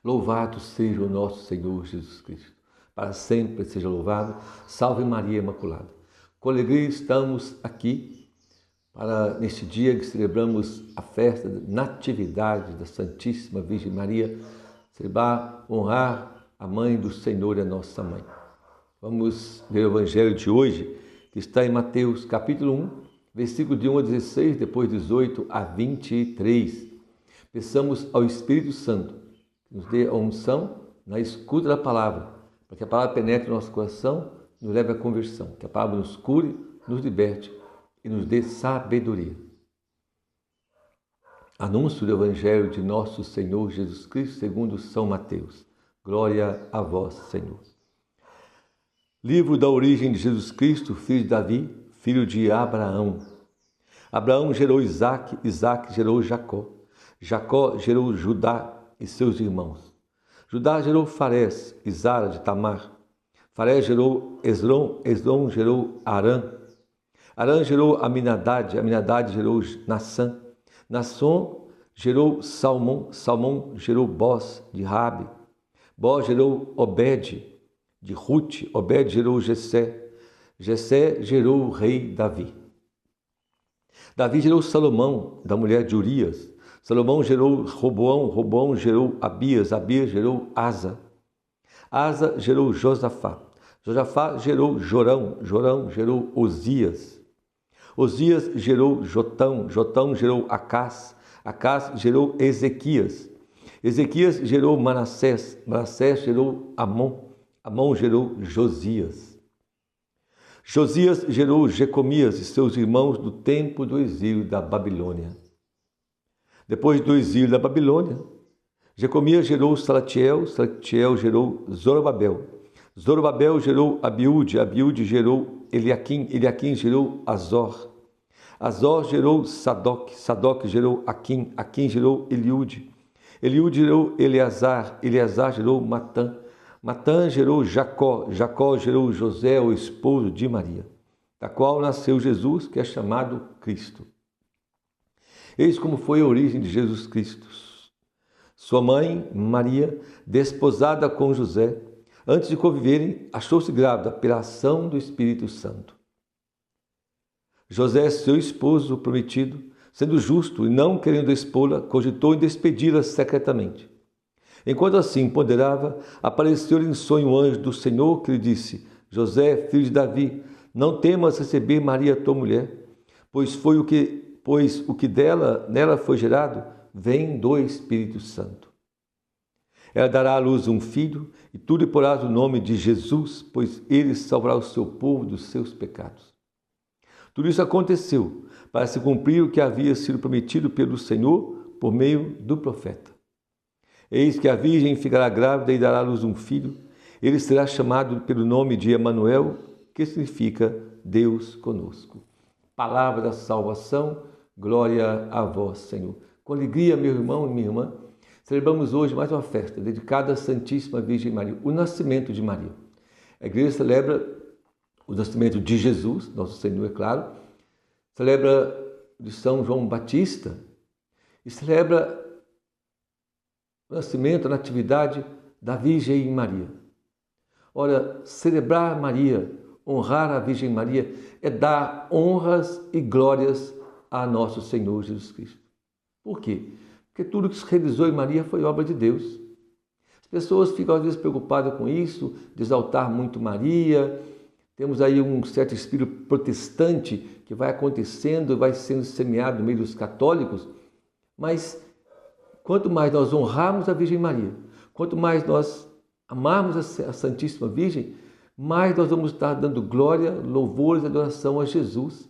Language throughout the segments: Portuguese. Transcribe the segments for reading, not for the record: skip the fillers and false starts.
Louvado seja o nosso Senhor Jesus Cristo. Para sempre seja louvado. Salve Maria Imaculada. Com alegria estamos aqui para, neste dia que celebramos a festa da Natividade da Santíssima Virgem Maria, celebrar, honrar a Mãe do Senhor e a nossa Mãe. Vamos ler o Evangelho de hoje, que está em Mateus capítulo 1, versículo de 1 a 16, depois 18 a 23. Peçamos ao Espírito Santo que nos dê a unção na escuta da palavra, para que a palavra penetre no nosso coração e nos leve à conversão, que a palavra nos cure, nos liberte e nos dê sabedoria. Anúncio do Evangelho de nosso Senhor Jesus Cristo segundo São Mateus. Glória a vós, Senhor. Livro da origem de Jesus Cristo, filho de Davi, filho de Abraão. Abraão gerou Isaque, Isaque gerou Jacó. Jacó gerou Judá e seus irmãos. Judá gerou Farés e Zara de Tamar. Farés gerou Esrom, Esrom gerou Arã. Arã gerou Aminadade, Aminadade gerou Nassã. Nasson gerou Salmão, Salmão gerou Boz de Rabi. Boz gerou Obed de Ruth, Obed gerou Jessé. Jessé gerou o rei Davi. Davi gerou Salomão, da mulher de Urias. Salomão gerou Roboão, Roboão gerou Abias, Abias gerou Asa. Asa gerou Josafá. Josafá gerou Jorão, Jorão gerou Osias. Osias gerou Jotão, Jotão gerou Acás. Acás gerou Ezequias. Ezequias gerou Manassés, Manassés gerou Amon. Amon gerou Josias. Josias gerou Jecomias e seus irmãos do tempo do exílio da Babilônia. Depois do exílio da Babilônia, Jecomias gerou Salatiel, Salatiel gerou Zorobabel. Zorobabel gerou Abiúde, Abiúde gerou Eliaquim, Eliaquim gerou Azor. Azor gerou Sadoc, Sadoc gerou Aquim, Aquim gerou Eliúde. Eliúde gerou Eleazar, Eleazar gerou Matã. Matã gerou Jacó, Jacó gerou José, o esposo de Maria, da qual nasceu Jesus, que é chamado Cristo. Eis como foi a origem de Jesus Cristo. Sua mãe, Maria, desposada com José, antes de conviverem, achou-se grávida pela ação do Espírito Santo. José, seu esposo prometido, sendo justo e não querendo expô-la, cogitou em despedi-la secretamente. Enquanto assim ponderava, apareceu-lhe em sonho um anjo do Senhor que lhe disse: José, filho de Davi, não temas receber Maria, tua mulher, pois o que nela foi gerado vem do Espírito Santo. Ela dará à luz um filho, e tu lhe porás o nome de Jesus, pois ele salvará o seu povo dos seus pecados. Tudo isso aconteceu para se cumprir o que havia sido prometido pelo Senhor por meio do profeta. Eis que a virgem ficará grávida e dará à luz um filho. Ele será chamado pelo nome de Emanuel, que significa Deus conosco. Palavra da salvação, glória a vós, Senhor. Com alegria, meu irmão e minha irmã, celebramos hoje mais uma festa dedicada à Santíssima Virgem Maria, o nascimento de Maria. A igreja celebra o nascimento de Jesus, nosso Senhor, é claro, celebra de São João Batista e celebra o nascimento, a natividade da Virgem Maria. Ora, celebrar Maria, honrar a Virgem Maria, é dar honras e glórias a nosso Senhor Jesus Cristo. Por quê? Porque tudo que se realizou em Maria foi obra de Deus. As pessoas ficam às vezes preocupadas com isso, de exaltar muito Maria. Temos aí um certo espírito protestante que vai acontecendo, vai sendo semeado no meio dos católicos, mas quanto mais nós honrarmos a Virgem Maria, quanto mais nós amarmos a Santíssima Virgem, mais nós vamos estar dando glória, louvores e adoração a Jesus.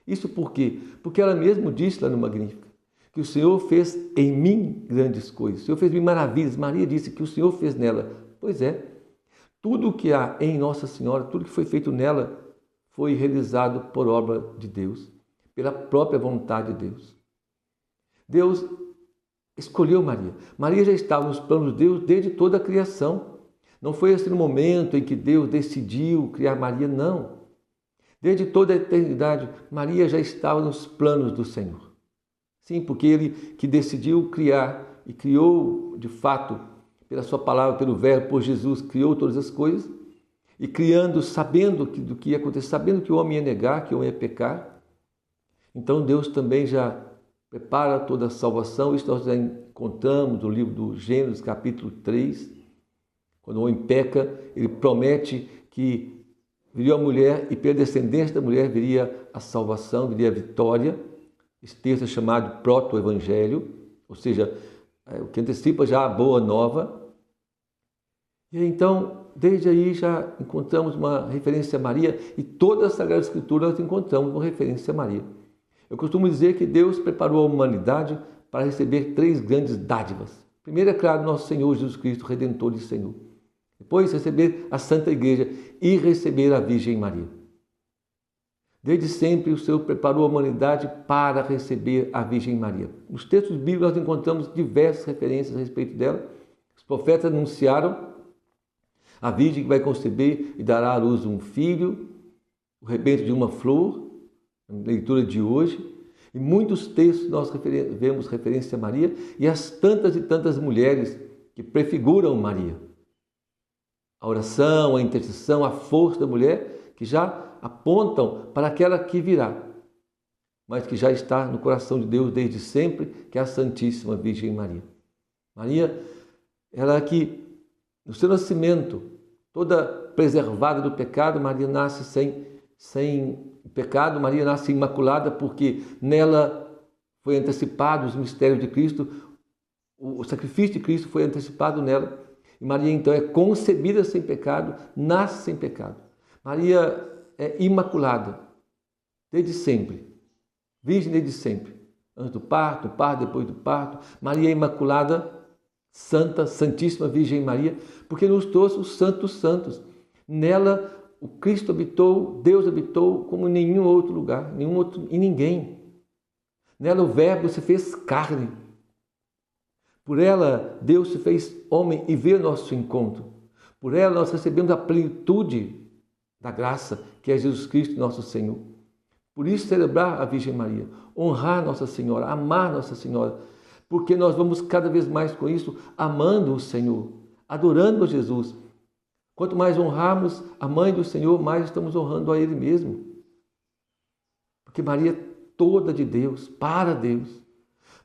Isso por quê? Porque ela mesma disse lá no Magnífica que o Senhor fez em mim grandes coisas. O Senhor fez em mim maravilhas. Maria disse que o Senhor fez nela. Pois é, tudo o que há em Nossa Senhora, tudo que foi feito nela, foi realizado por obra de Deus, pela própria vontade de Deus. Deus escolheu Maria. Maria já estava nos planos de Deus desde toda a criação. Não foi esse no momento em que Deus decidiu criar Maria, não. Desde toda a eternidade, Maria já estava nos planos do Senhor. Sim, porque Ele que decidiu criar e criou, de fato, pela sua palavra, pelo verbo, por Jesus, criou todas as coisas, e criando, sabendo do que ia acontecer, sabendo que o homem ia negar, que o homem ia pecar. Então Deus também já prepara toda a salvação. Isso nós já encontramos no livro do Gênesis, capítulo 3. Quando o homem peca, ele promete que viria a mulher e pela descendência da mulher viria a salvação, viria a vitória. Esse texto é chamado proto-evangelho, ou seja, o que antecipa já a boa nova. E então, desde aí já encontramos uma referência a Maria, e toda a Sagrada Escritura nós encontramos uma referência a Maria. Eu costumo dizer que Deus preparou a humanidade para receber 3 grandes dádivas. Primeiro, é claro, nosso Senhor Jesus Cristo, Redentor e Senhor. Depois, receber a Santa Igreja e receber a Virgem Maria. Desde sempre, o Senhor preparou a humanidade para receber a Virgem Maria. Nos textos bíblicos, nós encontramos diversas referências a respeito dela. Os profetas anunciaram a Virgem que vai conceber e dará à luz um filho, o rebento de uma flor, na leitura de hoje. Em muitos textos nós vemos referência a Maria e as tantas e tantas mulheres que prefiguram Maria. A oração, a intercessão, a força da mulher que já apontam para aquela que virá, mas que já está no coração de Deus desde sempre, que é a Santíssima Virgem Maria. Maria, ela que no seu nascimento, toda preservada do pecado, Maria nasce sem pecado, Maria nasce imaculada, porque nela foi antecipado os mistérios de Cristo, o sacrifício de Cristo foi antecipado nela, e Maria então é concebida sem pecado, nasce sem pecado. Maria é imaculada, desde sempre, virgem desde sempre, antes do parto, depois do parto. Maria é imaculada, Santa, Santíssima Virgem Maria, porque nos trouxe os santos santos. Nela o Cristo habitou, Deus habitou como em nenhum outro lugar, em ninguém. Nela o Verbo se fez carne. Por ela Deus se fez homem e veio ao nosso encontro. Por ela nós recebemos a plenitude da graça, que é Jesus Cristo, nosso Senhor. Por isso celebrar a Virgem Maria, honrar Nossa Senhora, amar Nossa Senhora, porque nós vamos cada vez mais com isso amando o Senhor, adorando a Jesus. Quanto mais honrarmos a Mãe do Senhor, mais estamos honrando a Ele mesmo. Porque Maria é toda de Deus, para Deus.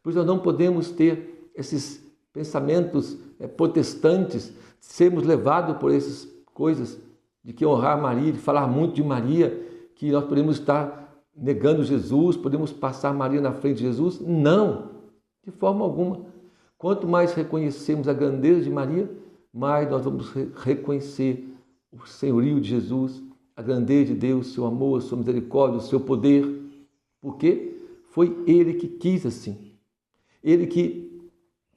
Por isso nós não podemos ter esses pensamentos protestantes, sermos levados por essas coisas de que honrar Maria, de falar muito de Maria, que nós podemos estar negando Jesus, podemos passar Maria na frente de Jesus. Não, de forma alguma. Quanto mais reconhecemos a grandeza de Maria, mais nós vamos reconhecer o senhorio de Jesus, a grandeza de Deus, seu amor, sua misericórdia, o seu poder. Porque foi Ele que quis assim. Ele que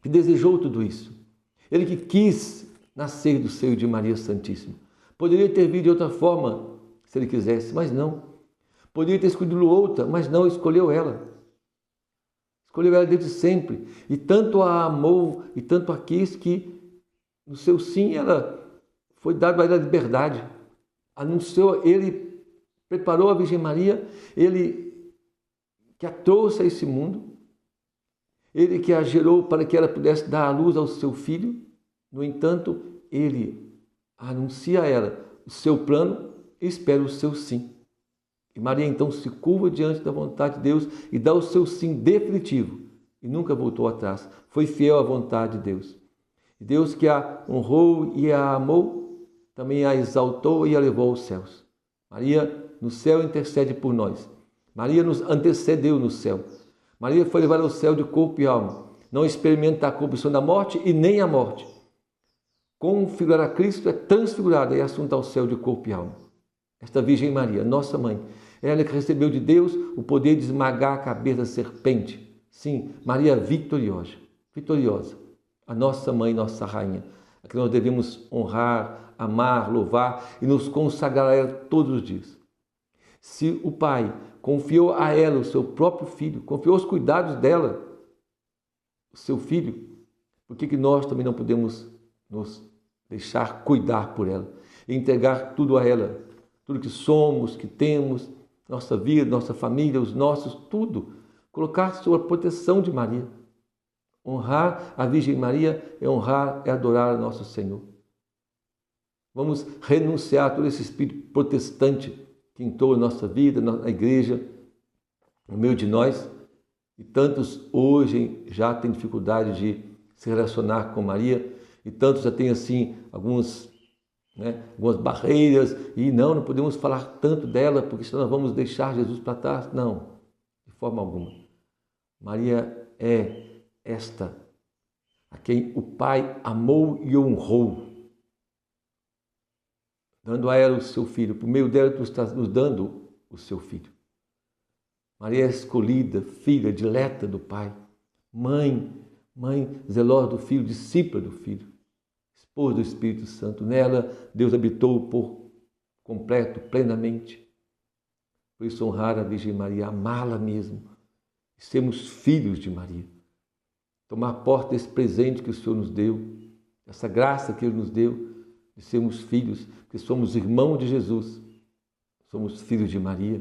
desejou tudo isso. Ele que quis nascer do seio de Maria Santíssima. Poderia ter vindo de outra forma, se Ele quisesse, mas não. Poderia ter escolhido outra, mas não, escolheu ela. Escolheu ela desde sempre. E tanto a amou e tanto a quis que no seu sim ela foi dada a ela a liberdade. Anunciou, Ele preparou a Virgem Maria, Ele que a trouxe a esse mundo, Ele que a gerou para que ela pudesse dar à luz ao seu filho. No entanto, Ele anuncia a ela o seu plano e espera o seu sim. E Maria então se curva diante da vontade de Deus e dá o seu sim definitivo. E nunca voltou atrás. Foi fiel à vontade de Deus. E Deus que a honrou e a amou, também a exaltou e a levou aos céus. Maria no céu intercede por nós. Maria nos antecedeu no céu. Maria foi levada ao céu de corpo e alma. Não experimenta a corrupção da morte e nem a morte. Configurar a Cristo é transfigurada e assunta ao céu de corpo e alma. Esta Virgem Maria, nossa mãe, ela que recebeu de Deus o poder de esmagar a cabeça da serpente. Sim, Maria vitoriosa, a nossa mãe, nossa rainha, a que nós devemos honrar, amar, louvar e nos consagrar a ela todos os dias. Se o Pai confiou a ela o seu próprio filho, confiou os cuidados dela, o seu filho, por que nós também não podemos nos deixar cuidar por ela e entregar tudo a ela, tudo que somos, que temos, nossa vida, nossa família, os nossos, tudo, colocar sob a proteção de Maria, Honrar a Virgem Maria é honrar, é adorar a nosso Senhor. Vamos renunciar a todo esse espírito protestante que entrou na nossa vida, na igreja, no meio de nós. E tantos hoje já têm dificuldade de se relacionar com Maria, e tantos já têm assim algumas barreiras, e não podemos falar tanto dela, porque senão nós vamos deixar Jesus para trás. Não, de forma alguma. Maria é esta a quem o Pai amou e honrou, dando a ela o seu Filho. Por meio dela, tu estás nos dando o seu Filho. Maria é escolhida, filha, dileta do Pai, mãe zelosa do Filho, discípula do Filho, esposa do Espírito Santo. Nela, Deus habitou por completo, plenamente. Por isso, honrar a Virgem Maria, amá-la mesmo, e sermos filhos de Maria. Tomar posse desse presente que o Senhor nos deu, essa graça que Ele nos deu, de sermos filhos, porque somos irmãos de Jesus, somos filhos de Maria.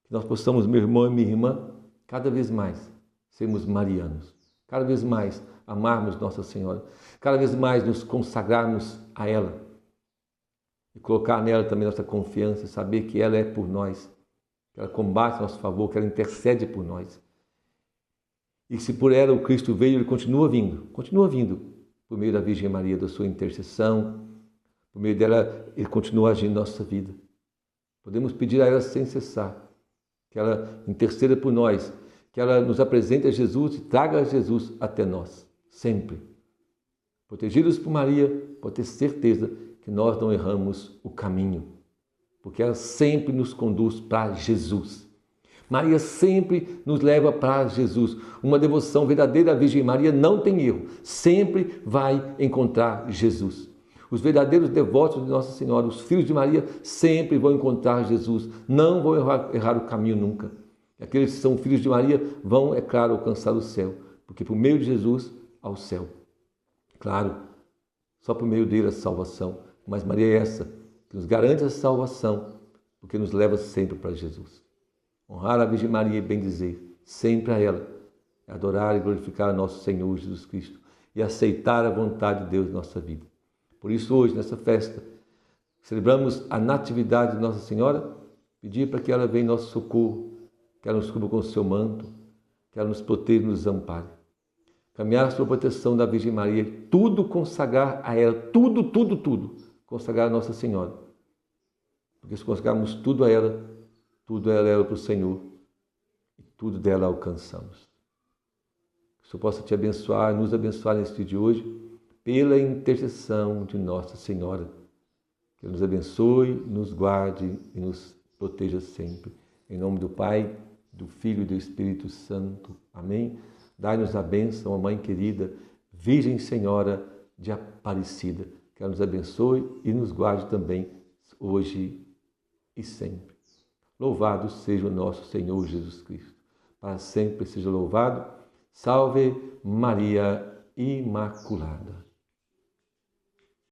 Que nós possamos, meu irmão e minha irmã, cada vez mais sermos marianos, cada vez mais amarmos Nossa Senhora, cada vez mais nos consagrarmos a ela e colocar nela também nossa confiança, saber que ela é por nós, que ela combate a nosso favor, que ela intercede por nós. E se por ela o Cristo veio, Ele continua vindo por meio da Virgem Maria, da sua intercessão, por meio dela Ele continua agindo em nossa vida. Podemos pedir a ela sem cessar, que ela interceda por nós, que ela nos apresente a Jesus e traga Jesus até nós, sempre. Protegidos por Maria, pode ter certeza que nós não erramos o caminho, porque ela sempre nos conduz para Jesus. Maria sempre nos leva para Jesus. Uma devoção verdadeira à Virgem Maria não tem erro, sempre vai encontrar Jesus. Os verdadeiros devotos de Nossa Senhora, os filhos de Maria, sempre vão encontrar Jesus, não vão errar o caminho nunca. Aqueles que são filhos de Maria vão, é claro, alcançar o céu, porque por meio de Jesus, ao céu. Claro, só por meio dele a salvação, mas Maria é essa, que nos garante a salvação, porque nos leva sempre para Jesus. Honrar a Virgem Maria e bendizer sempre a ela, adorar e glorificar a nosso Senhor Jesus Cristo e aceitar a vontade de Deus em nossa vida. Por isso hoje, nessa festa, celebramos a natividade de Nossa Senhora, pedir para que ela venha em nosso socorro, que ela nos cubra com o seu manto, que ela nos proteja e nos ampare. Caminhar sob a proteção da Virgem Maria, tudo consagrar a ela, tudo consagrar a Nossa Senhora. Porque se consagrarmos tudo a ela leva para o Senhor e tudo dela alcançamos. Que o Senhor possa te abençoar, nos abençoar neste dia de hoje, pela intercessão de Nossa Senhora. Que Ele nos abençoe, nos guarde e nos proteja sempre. Em nome do Pai, do Filho e do Espírito Santo. Amém. Dai-nos a bênção, a Mãe querida, Virgem Senhora de Aparecida. Que ela nos abençoe e nos guarde também, hoje e sempre. Louvado seja o nosso Senhor Jesus Cristo. Para sempre seja louvado. Salve Maria Imaculada.